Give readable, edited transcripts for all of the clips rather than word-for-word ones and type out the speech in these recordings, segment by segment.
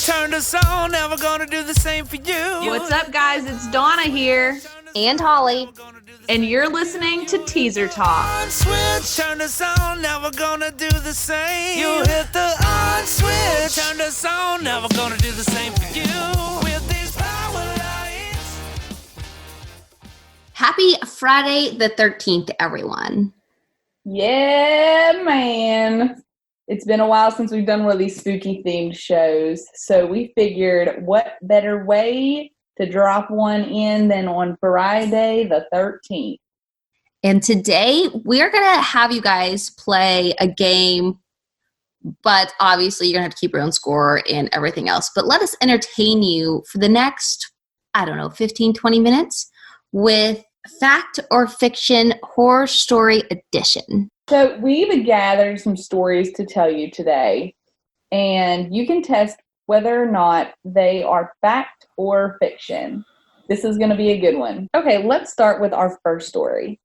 turned us on, never gonna do the same for you. What's up, guys? It's Donna here. And Holly. And you're listening to Teaser Talk. On switch, turned us on, never gonna do the same. You hit the on switch, turned us on, never gonna do the same for you. With these power lights. Happy Friday the 13th, everyone. Yeah, man. It's been a while since we've done one of these spooky themed shows. So we figured what better way to drop one in than on Friday the 13th. And today we're going to have you guys play a game, but obviously you're going to have to keep your own score and everything else. But let us entertain you for the next, 15, 20 minutes with Fact or Fiction Horror Story Edition. So we've gathered some stories to tell you today, and you can test whether or not they are fact or fiction. This is going to be a good one. Okay, let's start with our first story.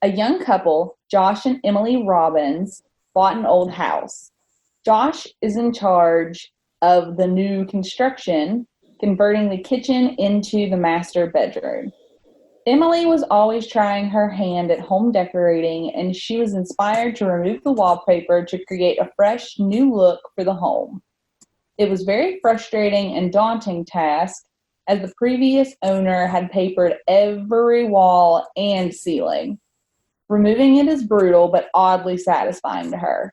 A young couple, Josh and Emily Robbins, bought an old house. Josh is in charge of the new construction, converting the kitchen into the master bedroom. Emily was always trying her hand at home decorating, and she was inspired to remove the wallpaper to create a fresh, new look for the home. It was a very frustrating and daunting task, as the previous owner had papered every wall and ceiling. Removing it is brutal, but oddly satisfying to her.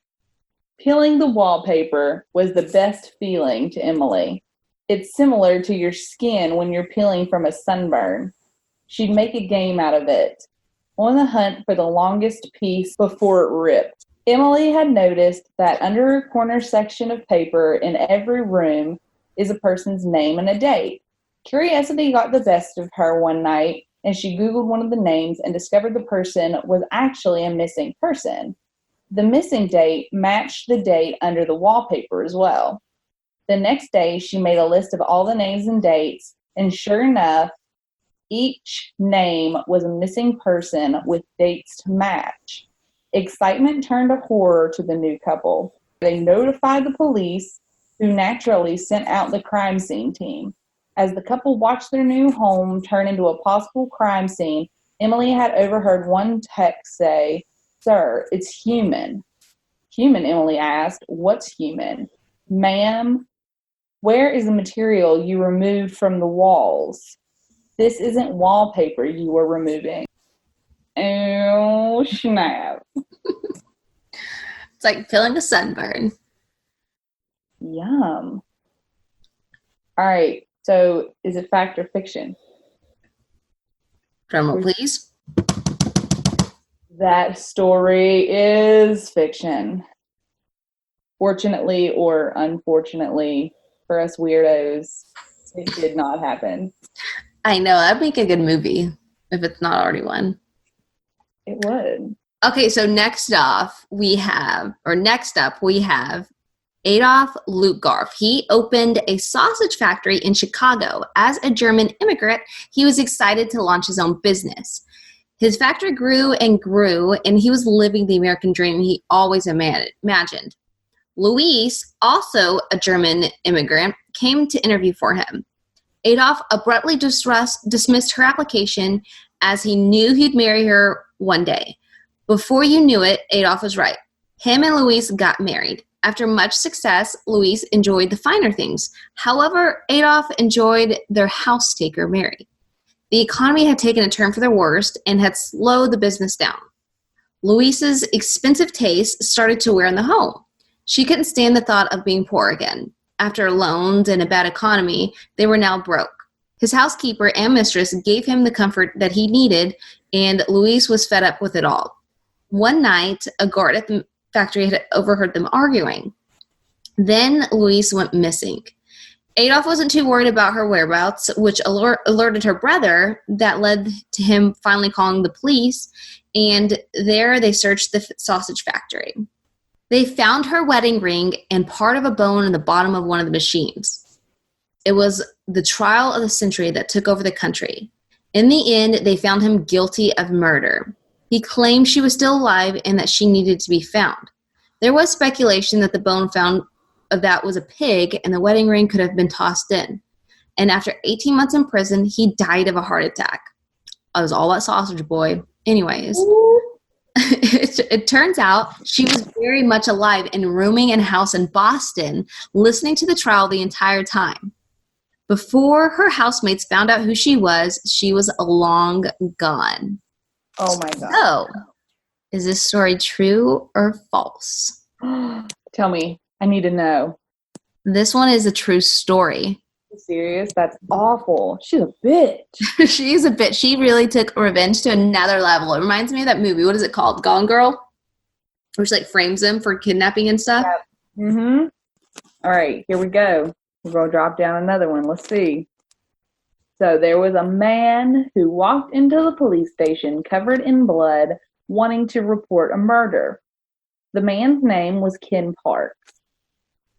Peeling the wallpaper was the best feeling to Emily. It's similar to your skin when you're peeling from a sunburn. She'd make a game out of it, on the hunt for the longest piece before it ripped. Emily had noticed that under a corner section of paper in every room is a person's name and a date. Curiosity got the best of her one night, and she Googled one of the names and discovered the person was actually a missing person. The missing date matched the date under the wallpaper as well. The next day, she made a list of all the names and dates, and sure enough, each name was a missing person with dates to match. Excitement turned to horror to the new couple. They notified the police, who naturally sent out the crime scene team. As the couple watched their new home turn into a possible crime scene, Emily had overheard one text say, "Sir, it's human." "Human?" Emily asked. "What's human?" "Ma'am, where is the material you removed from the walls? This isn't wallpaper you were removing." Oh, snap. It's like feeling a sunburn. Yum. All right, so is it fact or fiction? Drumroll, please. That story is fiction. Fortunately or unfortunately for us weirdos, it did not happen. I know, that'd make a good movie if it's not already one. It would. Okay, so next up we have Adolf Lutgarf. He opened a sausage factory in Chicago. As a German immigrant, he was excited to launch his own business. His factory grew, and he was living the American dream he always imagined. Louise, also a German immigrant, came to interview for him. Adolf abruptly dismissed her application as he knew he'd marry her one day. Before you knew it, Adolf was right. Him and Louise got married. After much success, Louise enjoyed the finer things. However, Adolf enjoyed their house-taker, Mary. The economy had taken a turn for the worst and had slowed the business down. Louise's expensive taste started to wear on the home. She couldn't stand the thought of being poor again. After loans and a bad economy, they were now broke. His housekeeper and mistress gave him the comfort that he needed, and Louise was fed up with it all. One night, a guard at the factory had overheard them arguing. Then Louise went missing. Adolf wasn't too worried about her whereabouts, which alerted her brother. That led to him finally calling the police, and there they searched the sausage factory. They found her wedding ring and part of a bone in the bottom of one of the machines. It was the trial of the century that took over the country. In the end, they found him guilty of murder. He claimed she was still alive and that she needed to be found. There was speculation that the bone found of that was a pig, and the wedding ring could have been tossed in. And after 18 months in prison, he died of a heart attack. It was all about Sausage Boy. Anyways, it turns out she was very much alive and rooming in a house in Boston, listening to the trial the entire time. Before her housemates found out who she was long gone. Oh my God. So, is this story true or false? Tell me. I need to know. This one is a true story. Are you serious? That's awful. She's a bitch. She is a bitch. She really took revenge to another level. It reminds me of that movie. What is it called? Gone Girl? Where she like frames him for kidnapping and stuff. Yep. Mm-hmm. All right, here we go. We're going to drop down another one. Let's see. So there was a man who walked into the police station covered in blood, wanting to report a murder. The man's name was Ken Parks.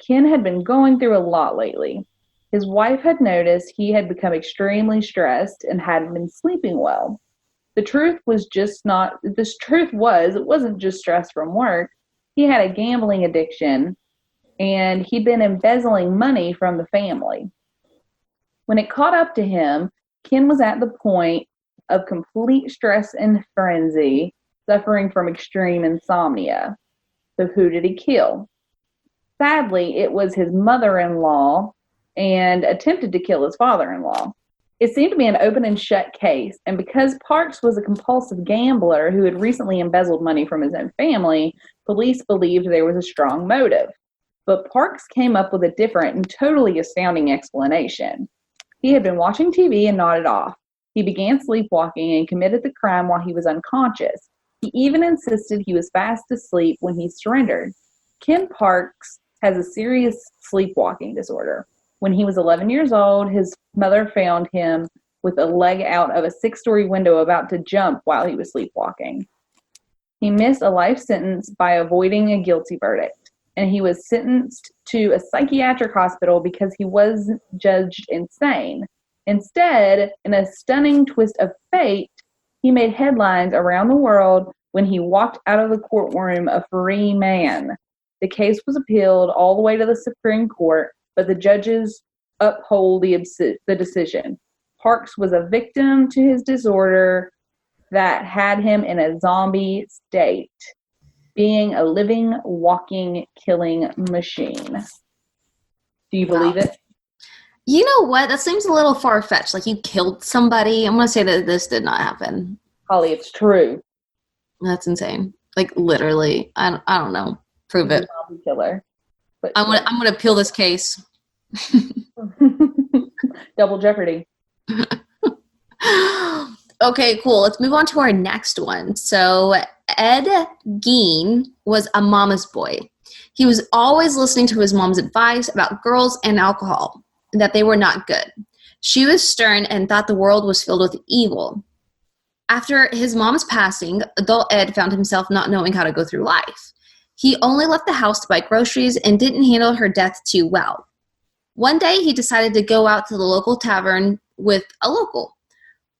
Ken had been going through a lot lately. His wife had noticed he had become extremely stressed and hadn't been sleeping well. The truth was, it wasn't just stress from work. He had a gambling addiction, and he'd been embezzling money from the family. When it caught up to him, Ken was at the point of complete stress and frenzy, suffering from extreme insomnia. So who did he kill? Sadly, it was his mother-in-law, and attempted to kill his father-in-law. It seemed to be an open and shut case, and because Parks was a compulsive gambler who had recently embezzled money from his own family, police believed there was a strong motive. But Parks came up with a different and totally astounding explanation. He had been watching TV and nodded off. He began sleepwalking and committed the crime while he was unconscious. He even insisted he was fast asleep when he surrendered. Ken Parks has a serious sleepwalking disorder. When he was 11 years old, his mother found him with a leg out of a 6-story window about to jump while he was sleepwalking. He missed a life sentence by avoiding a guilty verdict, and he was sentenced to a psychiatric hospital because he was judged insane. Instead, in a stunning twist of fate, he made headlines around the world when he walked out of the courtroom a free man. The case was appealed all the way to the Supreme Court, but the judges uphold the decision. Parks was a victim to his disorder that had him in a zombie state, being a living, walking, killing machine. Do you believe it? You know what? That seems a little far-fetched. Like you killed somebody. I'm going to say that this did not happen. Holly, it's true. That's insane. Like literally. I don't know. Prove it. Zombie killer. But I'm gonna appeal this case. Double jeopardy. Okay, cool. Let's move on to our next one. So Ed Gein was a mama's boy. He was always listening to his mom's advice about girls and alcohol, that they were not good. She was stern and thought the world was filled with evil. After his mom's passing, adult Ed found himself not knowing how to go through life. He only left the house to buy groceries and didn't handle her death too well. One day, he decided to go out to the local tavern with a local.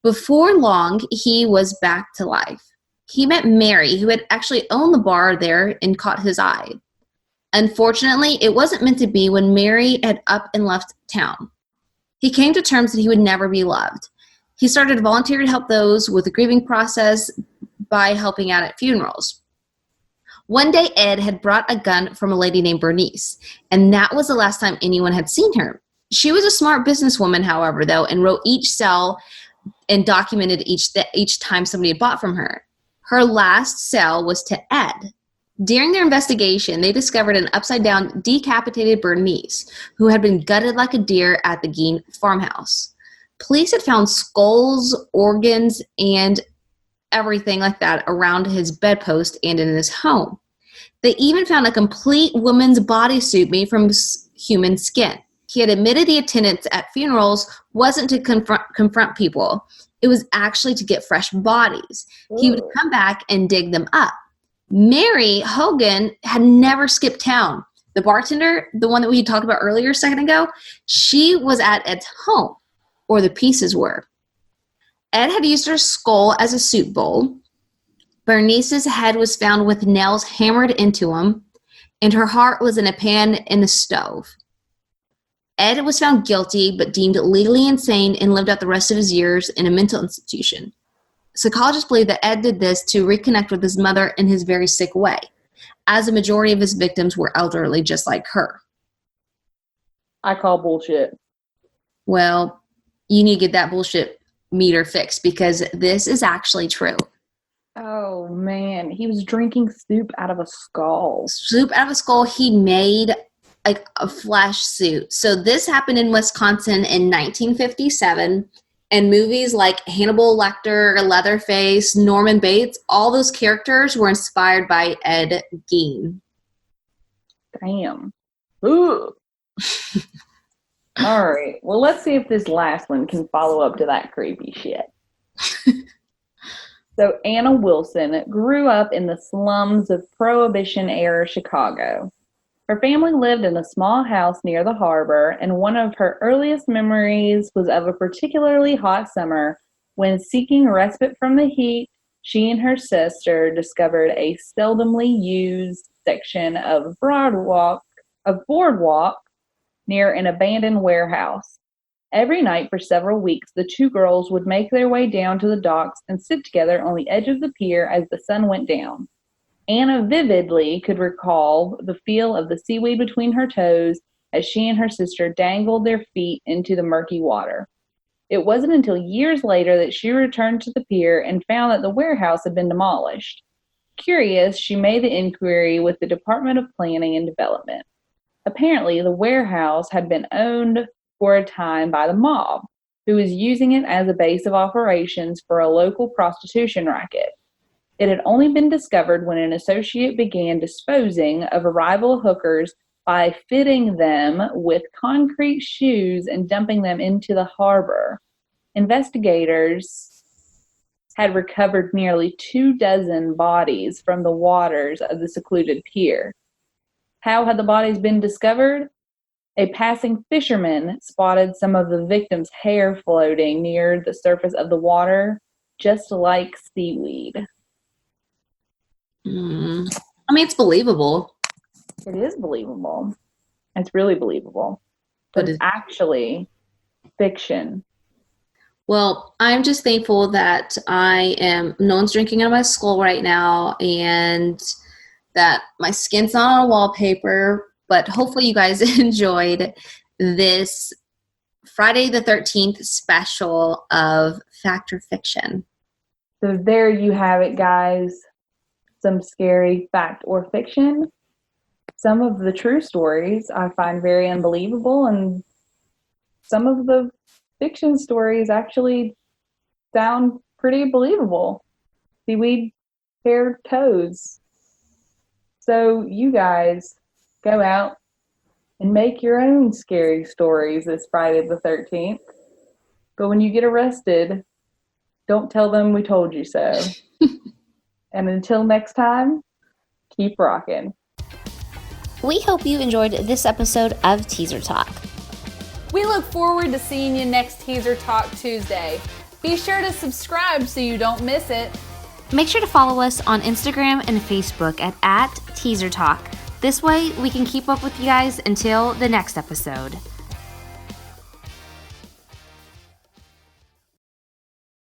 Before long, he was back to life. He met Mary, who had actually owned the bar there, and caught his eye. Unfortunately, it wasn't meant to be when Mary had up and left town. He came to terms that he would never be loved. He started volunteering to help those with the grieving process by helping out at funerals. One day, Ed had brought a gun from a lady named Bernice, and that was the last time anyone had seen her. She was a smart businesswoman, however, though, and wrote each sale and documented each time somebody had bought from her. Her last sale was to Ed. During their investigation, they discovered an upside-down, decapitated Bernice, who had been gutted like a deer at the Gein farmhouse. Police had found skulls, organs, and everything like that around his bedpost and in his home. They even found a complete woman's bodysuit made from human skin. He had admitted the attendance at funerals wasn't to confront people. It was actually to get fresh bodies. Ooh. He would come back and dig them up. Mary Hogan had never skipped town. The bartender, the one that we talked about earlier a second ago, she was at Ed's home, or the pieces were. Ed had used her skull as a soup bowl. Bernice's head was found with nails hammered into him, and her heart was in a pan in the stove. Ed was found guilty but deemed legally insane and lived out the rest of his years in a mental institution. Psychologists believe that Ed did this to reconnect with his mother in his very sick way, as a majority of his victims were elderly just like her. I call bullshit. Well, you need to get that bullshit meter fixed because this is actually true. Oh, man. He was drinking soup out of a skull. Soup out of a skull, he made like a flesh suit. So this happened in Wisconsin in 1957. And movies like Hannibal Lecter, Leatherface, Norman Bates, all those characters were inspired by Ed Gein. Damn. Ooh. All right. Well, let's see if this last one can follow up to that creepy shit. So Anna Wilson grew up in the slums of Prohibition-era Chicago. Her family lived in a small house near the harbor, and one of her earliest memories was of a particularly hot summer when, seeking respite from the heat, she and her sister discovered a seldomly used section of boardwalk near an abandoned warehouse. Every night for several weeks, the two girls would make their way down to the docks and sit together on the edge of the pier as the sun went down. Anna vividly could recall the feel of the seaweed between her toes as she and her sister dangled their feet into the murky water. It wasn't until years later that she returned to the pier and found that the warehouse had been demolished. Curious, she made the inquiry with the Department of Planning and Development. Apparently, the warehouse had been owned for a time by the mob, who was using it as a base of operations for a local prostitution racket. It had only been discovered when an associate began disposing of rival hookers by fitting them with concrete shoes and dumping them into the harbor. Investigators had recovered nearly 24 bodies from the waters of the secluded pier. How had the bodies been discovered? A passing fisherman spotted some of the victims' hair floating near the surface of the water, just like seaweed. I mean, it's believable. It is believable. It's really believable. But it's actually fiction. Well, I'm just thankful that no one's drinking out of my skull right now and that my skin's not on a wallpaper. But hopefully you guys enjoyed this Friday the 13th special of Fact or Fiction. So there you have it, guys. Some scary fact or fiction. Some of the true stories I find very unbelievable, and some of the fiction stories actually sound pretty believable. Seaweed hair toes. So you guys go out and make your own scary stories this Friday the 13th. But when you get arrested, don't tell them we told you so. And until next time, keep rocking. We hope you enjoyed this episode of Teaser Talk. We look forward to seeing you next Teaser Talk Tuesday. Be sure to subscribe so you don't miss it. Make sure to follow us on Instagram and Facebook at Teaser Talk. This way we can keep up with you guys until the next episode.